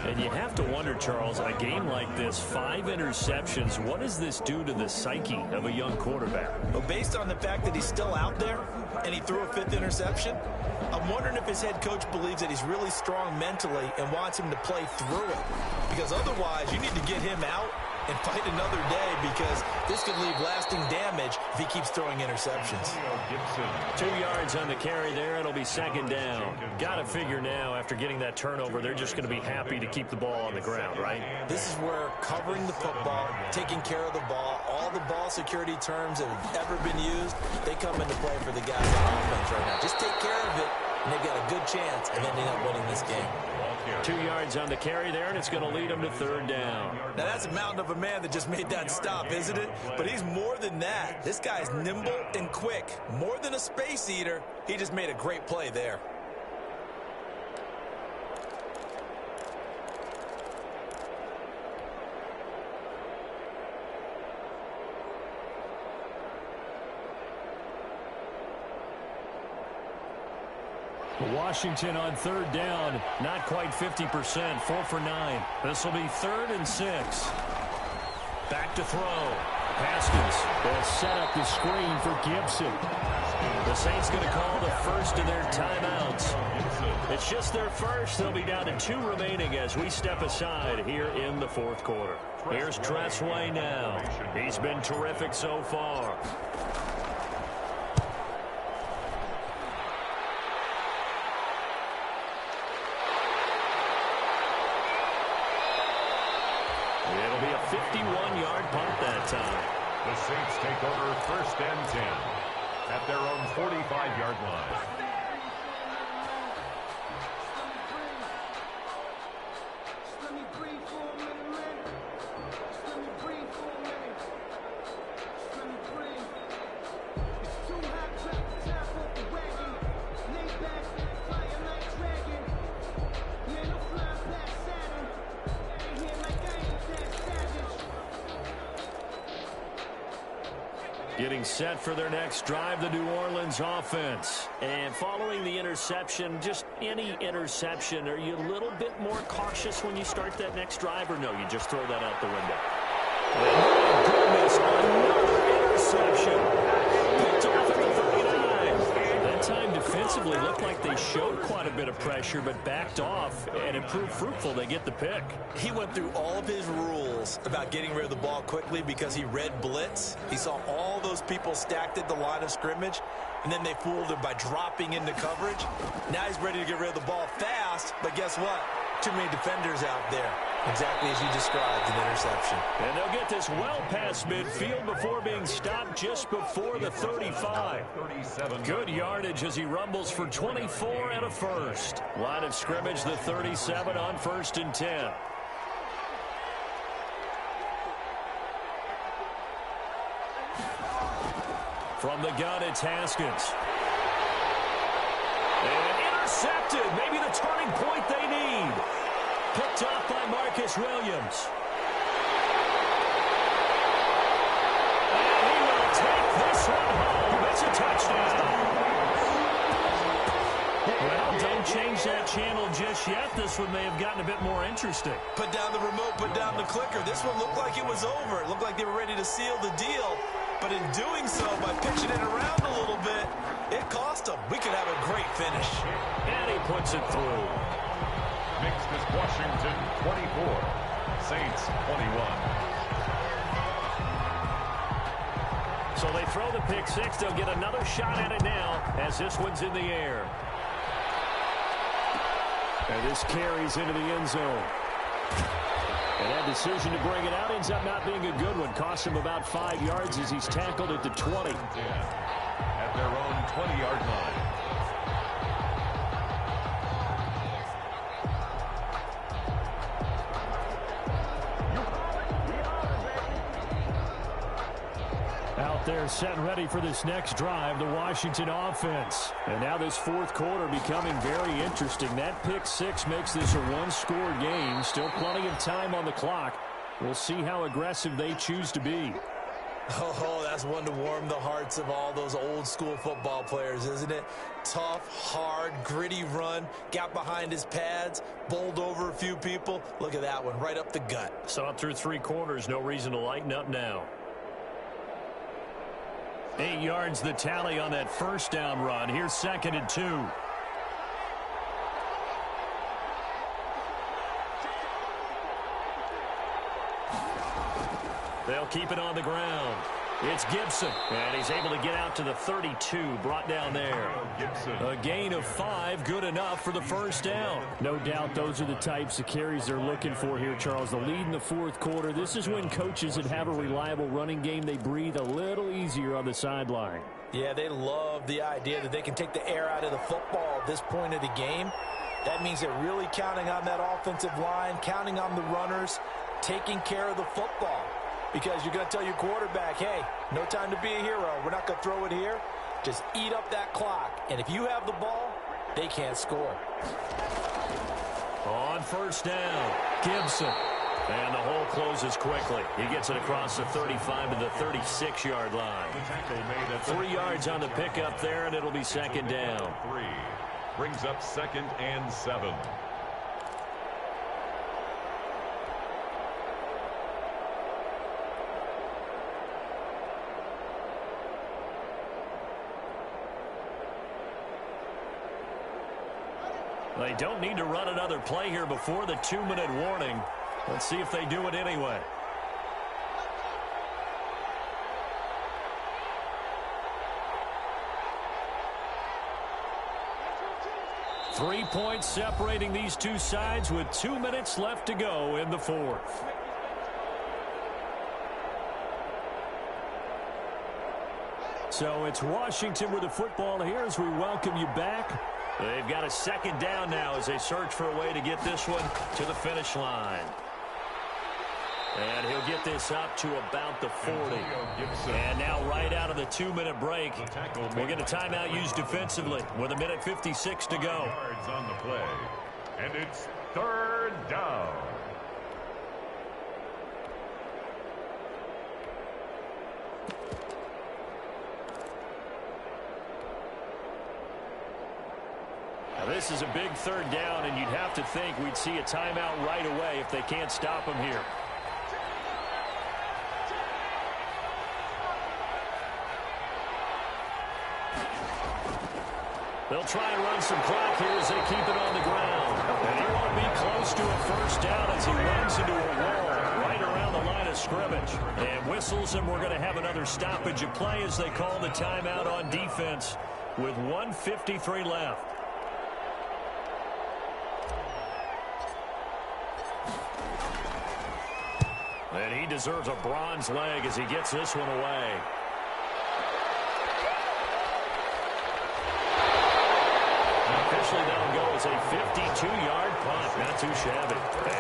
And you have to wonder, Charles, in a game like this, 5 interceptions, what does this do to the psyche of a young quarterback? Well, based on the fact that he's still out there and he threw a 5th interception, I'm wondering if his head coach believes that he's really strong mentally and wants him to play through it. Because otherwise, you need to get him out and fight another day, because this could leave lasting damage if he keeps throwing interceptions. 2 yards on the carry there. It'll be 2nd down. Got to figure now, after getting that turnover, they're just going to be happy to keep the ball on the ground, right? This is where covering the football, taking care of the ball, all the ball security terms that have ever been used, they come into play for the guys on offense right now. Just take care of it, and they've got a good chance of ending up winning this game. 2 yards on the carry there, and it's going to lead them to 3rd down. Now, that's a mountain of a man that just made that stop, isn't it? But he's more than that. This guy's nimble and quick. More than a space eater, he just made a great play there. Washington on 3rd down, not quite 50%, 4 for 9. This will be 3rd and 6. Back to throw. Haskins will set up the screen for Gibson. The Saints going to call the first of their timeouts. It's just their first. They'll be down to 2 remaining as we step aside here in the 4th quarter. Here's Tressway now. He's been terrific so far. It'll be a 51-yard punt that time. The Saints take over 1st and 10 at their own 45-yard line. Getting set for their next drive, the New Orleans offense. And following the interception, just any interception, are you a little bit more cautious when you start that next drive, or no, you just throw that out the window? Oh, my goodness, another interception. Picked off at the 39. That time defensively looked like they showed quite a bit of pressure, but backed off, and it proved fruitful. They get the pick. He went through all of his rules about getting rid of the ball quickly because he read blitz. He saw all those people stacked at the line of scrimmage, and then they fooled him by dropping into coverage. Now he's ready to get rid of the ball fast, but guess what? Too many defenders out there. Exactly as you described, an interception. And they'll get this well past midfield before being stopped just before the 35. Good yardage as he rumbles for 24 and a first. Line of scrimmage, the 37 on 1st and 10. From the gun, it's Haskins. And intercepted. Maybe the turning point they need. Picked off by Marcus Williams. And he will take this one home. It's a touchdown. Well, don't change that channel just yet. This one may have gotten a bit more interesting. Put down the remote, put down the clicker. This one looked like it was over. It looked like they were ready to seal the deal. But in doing so, by pitching it around a little bit, it cost them. We could have a great finish. And he puts it through. Next is Washington 24, Saints 21. So they throw the pick six. They'll get another shot at it now as this one's in the air. And this carries into the end zone. And that decision to bring it out ends up not being a good one. Cost him about 5 yards as he's tackled at the 20. At their own 20-yard line. there set and ready for this next drive, the Washington offense. And now this fourth quarter becoming very interesting. That pick six makes this a one-score game. Still plenty of time on the clock. We'll see how aggressive they choose to be. Oh, that's one to warm the hearts of all those old-school football players, isn't it? Tough, hard, gritty run, got behind his pads, bowled over a few people. Look at that one, right up the gut. Saw it through three quarters, no reason to lighten up now. 8 yards the tally on that first down run. Here's 2nd and 2. They'll keep it on the ground. It's Gibson, and he's able to get out to the 32, brought down there. A gain of 5, good enough for the first down. No doubt those are the types of carries they're looking for here, Charles. The lead in the fourth quarter. This is when coaches that have a reliable running game, they breathe a little easier on the sideline. Yeah, they love the idea that they can take the air out of the football at this point of the game. That means they're really counting on that offensive line, counting on the runners, taking care of the football. Because you're going to tell your quarterback, hey, no time to be a hero. We're not going to throw it here. Just eat up that clock. And if you have the ball, they can't score. On first down, Gibson. And the hole closes quickly. He gets it across the 35 to the 36-yard line. 3 yards on the pickup there, and it'll be 2nd down. 3 brings up 2nd and 7. They don't need to run another play here before the 2-minute warning. Let's see if they do it anyway. Three points separating these two sides with 2 minutes left to go in the fourth. So it's Washington with the football here as we welcome you back. They've got a 2nd down now as they search for a way to get this one to the finish line. And he'll get this up to about the 40. And now right out of the 2-minute break, we'll get a timeout used defensively with 1:56 to go. Yards on the play. And it's 3rd down. This is a big 3rd down, and you'd have to think we'd see a timeout right away if they can't stop him here. They'll try and run some clock here as they keep it on the ground. And he won't be close to a first down as he runs into a wall right around the line of scrimmage. And whistles, and we're going to have another stoppage of play as they call the timeout on defense with 1:53 left. And he deserves a bronze leg as he gets this one away. Officially, that'll go as a 52-yard punt. Not too shabby.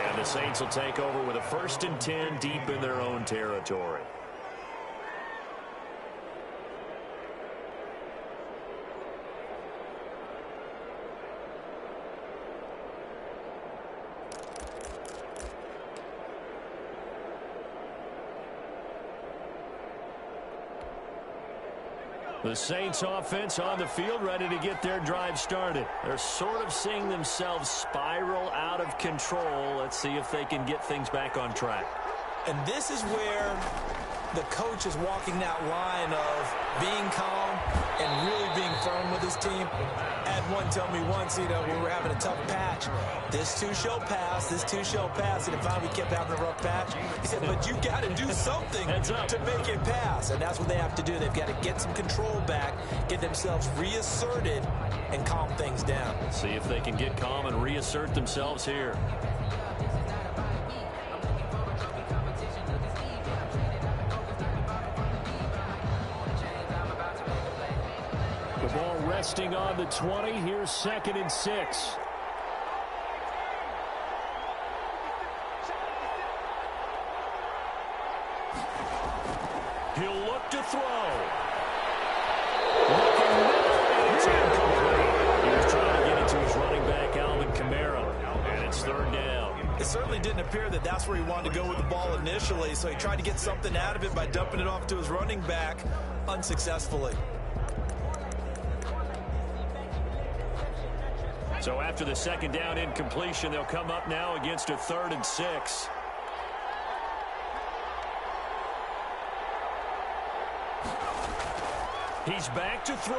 And the Saints will take over with a 1st and 10 deep in their own territory. The Saints offense on the field ready to get their drive started. They're sort of seeing themselves spiral out of control. Let's see if they can get things back on track. And this is where the coach is walking that line of being calm and really being firm with his team. I had one tell me once, when we were having a tough patch, this too shall pass, this too shall pass. And if we kept having a rough patch, he said, but you got to do something to make it pass. And that's what they have to do. They've got to get some control back, get themselves reasserted, and calm things down. See if they can get calm and reassert themselves here. The ball resting on the 20. Here's 2nd and 6. He'll look to throw. appear that that's where he wanted to go with the ball initially, so he tried to get something out of it by dumping it off to his running back unsuccessfully. So after the second down incompletion, they'll come up now against a 3rd and 6. He's back to throw.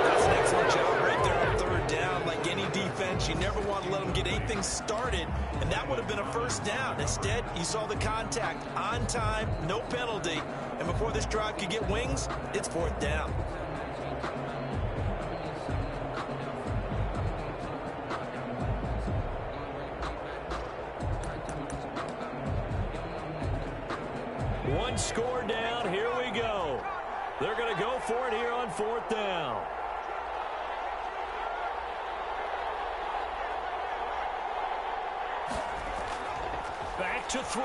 That's an excellent job right there on 3rd down. Like any defense, you never want to let them get anything started, and that would have been a 1st down. Instead, you saw the contact on time, no penalty, and before this drive could get wings, it's 4th down. One score down. Here we go. They're going to go for it here on 4th down. Back to throw.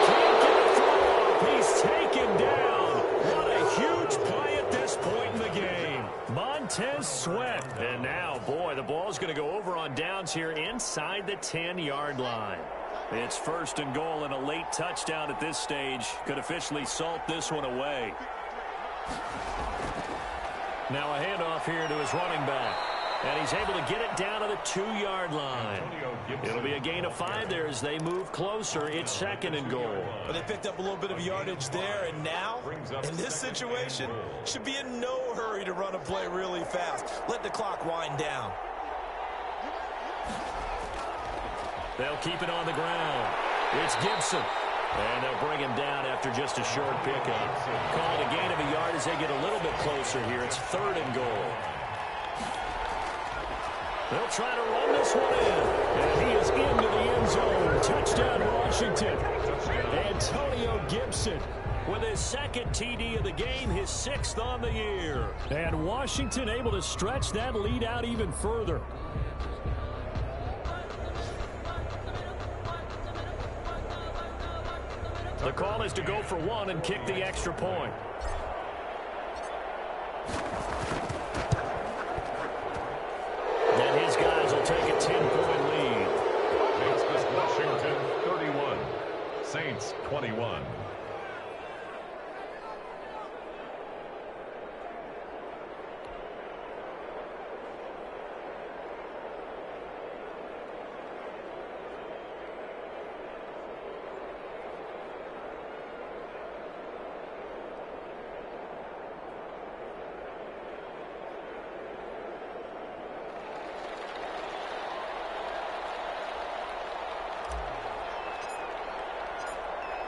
Can't get a throw off. He's taken down. What a huge play at this point in the game. Montez Sweat. And now, boy, the ball's going to go over on downs here inside the 10-yard line. It's 1st and goal, and a late touchdown at this stage could officially salt this one away. Now a handoff here to his running back. And he's able to get it down to the 2-yard line. It'll be a gain of 5 there as they move closer. It's 2nd and goal. But they picked up a little bit of yardage there, and now, in this situation, should be in no hurry to run a play really fast. Let the clock wind down. They'll keep it on the ground. It's Gibson. And they'll bring him down after just a short pickup. Call it a gain of a yard as they get a little bit closer here. It's 3rd and goal. They'll try to run this one in. And he is into the end zone. Touchdown, Washington. Antonio Gibson with his 2nd TD of the game, his 6th on the year. And Washington able to stretch that lead out even further. The call is to go for 1 and kick the extra point. And his guys will take a 10-point lead. Makes this Washington 31, Saints 21.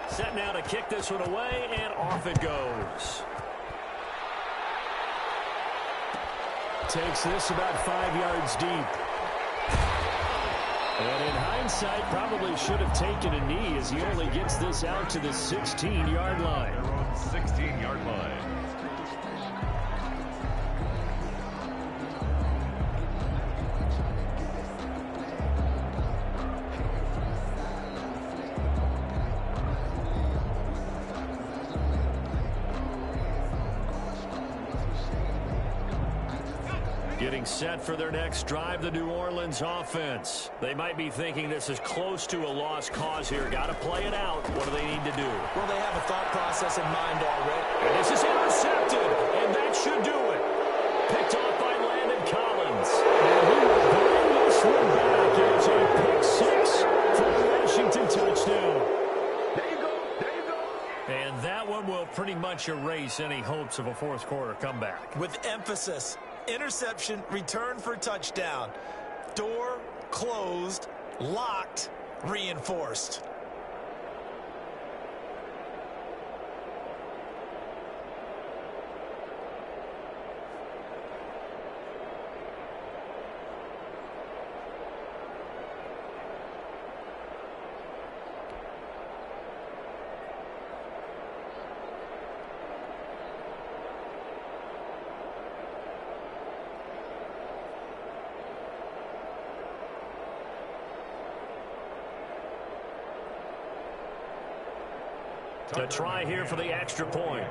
Set now to kick this one away, and off it goes. Takes this about 5 yards deep. And in hindsight, probably should have taken a knee as he only gets this out to the 16-yard line. Their own 16-yard line. Getting set for their next drive, the New Orleans offense. They might be thinking this is close to a lost cause here. Got to play it out. What do they need to do? Well, they have a thought process in mind already. And this is intercepted, and that should do it. Picked off by Landon Collins. And he will bring this one back. It's a pick 6 for the Washington touchdown. There you go. There you go. And that one will pretty much erase any hopes of a fourth quarter comeback. With emphasis. Interception, return for touchdown. Door closed, locked, reinforced. To try here for the extra point.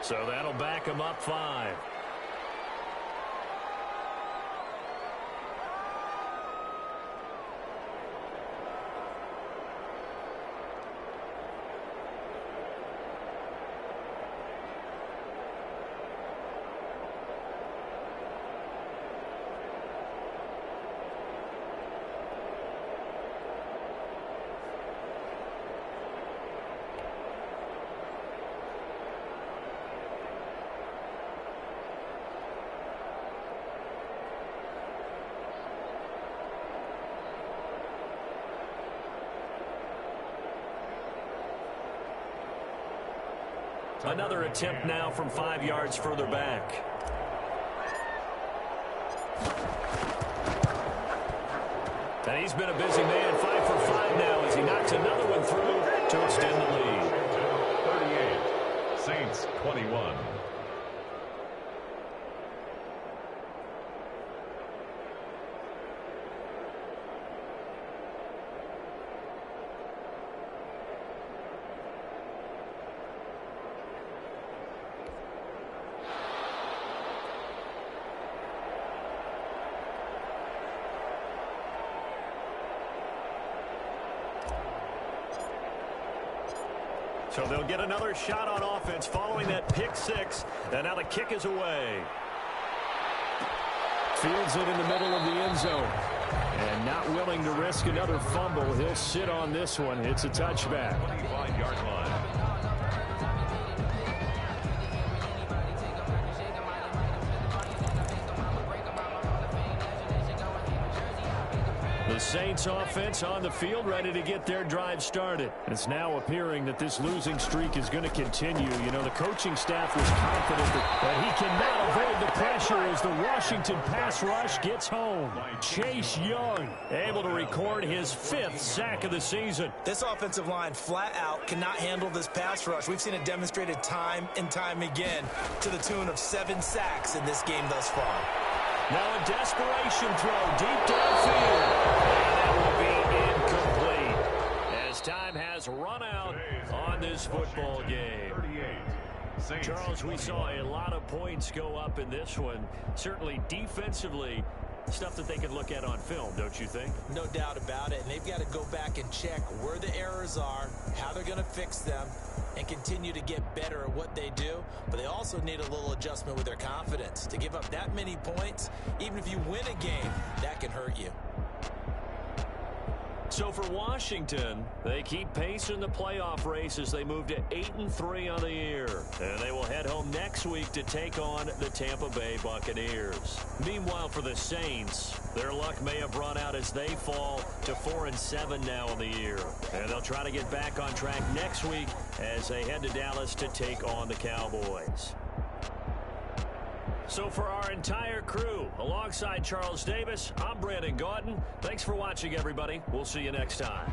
So that'll back him up 5. Another attempt now from 5 yards further back. And he's been a busy man, 5 for 5 now as he knocks another one through to extend the lead. 38, Saints 21. So they'll get another shot on offense following that pick 6. And now the kick is away. Fields it in the middle of the end zone. And not willing to risk another fumble. He'll sit on this one. It's a touchback. 25-yard line. The Saints offense on the field ready to get their drive started. It's now appearing that this losing streak is going to continue. You know, the coaching staff was confident that he cannot avoid the pressure as the Washington pass rush gets home. Chase Young able to record his 5th sack of the season. This offensive line flat out cannot handle this pass rush. We've seen it demonstrated time and time again to the tune of 7 sacks in this game thus far. Now a desperation throw deep downfield. And it will be incomplete as time has run out on this football game. Charles, we saw a lot of points go up in this one. Certainly defensively, stuff that they can look at on film, don't you think? No doubt about it. And they've got to go back and check where the errors are, how they're going to fix them, and continue to get better at what they do. But they also need a little adjustment with their confidence. To give up that many points, even if you win a game, that can hurt you. So for Washington, they keep pace in the playoff race as they move to 8-3 on the year. And they will head home next week to take on the Tampa Bay Buccaneers. Meanwhile, for the Saints, their luck may have run out as they fall to 4-7 now in the year. And they'll try to get back on track next week as they head to Dallas to take on the Cowboys. So for our entire crew, alongside Charles Davis, I'm Brandon Gaudin. Thanks for watching, everybody. We'll see you next time.